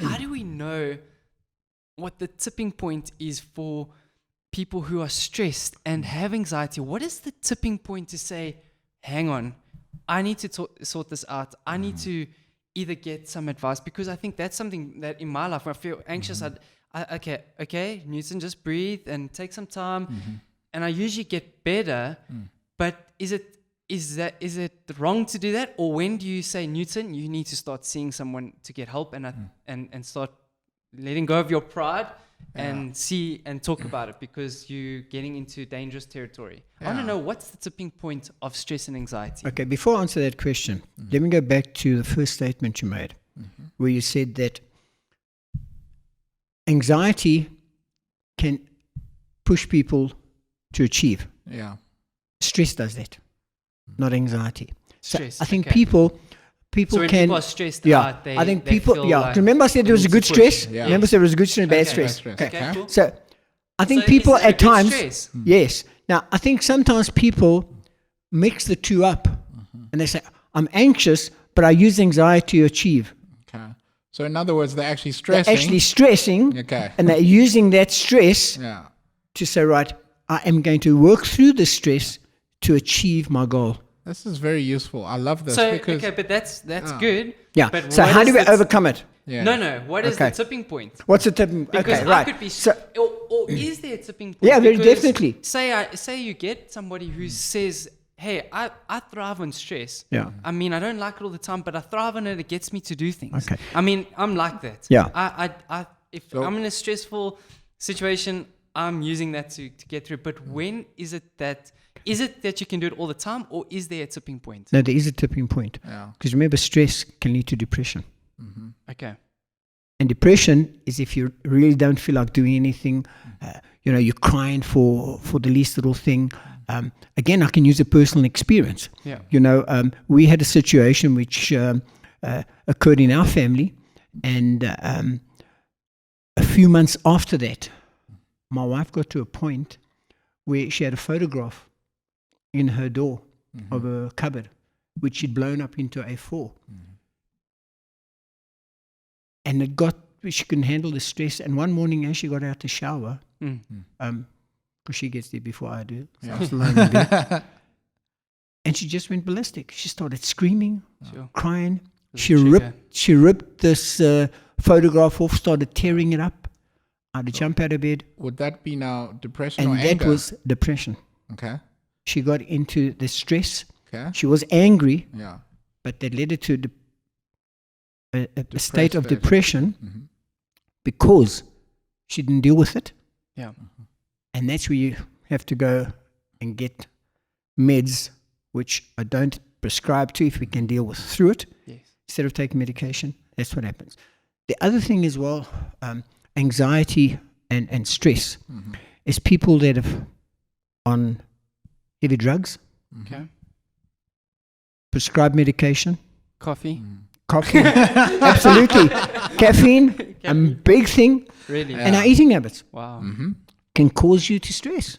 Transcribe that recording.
how do we know what the tipping point is for people who are stressed and have anxiety? What is the tipping point to say, hang on, I need to sort this out. I need to either get some advice, because I think that's something that in my life when I feel anxious, okay, Newton, just breathe and take some time. And I usually get better. But is it wrong to do that? Or when do you say, Newton, you need to start seeing someone to get help and start letting go of your pride and see and talk about it, because you're getting into dangerous territory. I want to know, what's the tipping point of stress and anxiety? Okay, before I answer that question, let me go back to the first statement you made, where you said that anxiety can push people to achieve. Yeah. Stress does that, not anxiety. Stress, So I think okay. people So when can. people are stressed Yeah, out, I think they people. feel Yeah, like remember I said there was a good they need to push. stress. Yeah. Remember there was a good stress and bad Okay. stress. Bad stress. Okay, cool. So I think So people is it a at good times. stress? Yes. Now I think sometimes people mix the two up, and they say, "I'm anxious, but I use anxiety to achieve." Okay. So in other words, they're actually They're stressing. actually stressing, Okay. and they're using that stress Yeah. to say, "Right, I am going to work through the stress to achieve my goal." This is very useful. I love this So, because okay, but that's good. Yeah. But So what how is do we the overcome it? yeah. No. What is the Okay. tipping point? What's the tipping? Because Okay, I right. could be, So or is there a tipping point? Yeah, very Because definitely. Say you get somebody who says, "Hey, I thrive on stress. Yeah. I mean, I don't like it all the time, but I thrive on it. It gets me to do things. Okay. I mean, I'm like that. Yeah. If So- I'm in a stressful situation, I'm using that to get through. But when is it that you can do it all the time, or is there a tipping point? no, there is a tipping point. Yeah. Because remember, stress can lead to depression. Okay. And depression is if you really don't feel like doing anything, you're crying for the least little thing. Again, I can use a personal experience. Yeah. We had a situation which occurred in our family, and a few months after that, my wife got to a point where she had a photograph in her door of a cupboard, which she'd blown up into A4. And she couldn't handle the stress. And one morning as she got out the shower, because she gets there before I do, so I was lying in bed, and she just went ballistic. She started screaming, Sure. crying. There's She a trigger. ripped this photograph off, started tearing it up. I had to jump out of bed, Would that be now depression or and anger? that was depression. Okay. She got into the stress. Okay. She was angry, Yeah. but that led her to a state of state. depression because she didn't deal with it. Yeah. And that's where you have to go and get meds, which I don't prescribe to if we can deal through it. Yes. Instead of taking medication, that's what happens. The other thing as well, anxiety and stress, is people that have on heavy drugs, Okay. prescribed medication, Coffee. coffee, absolutely, caffeine, a big thing, Really? and our eating habits Wow. can cause you to stress.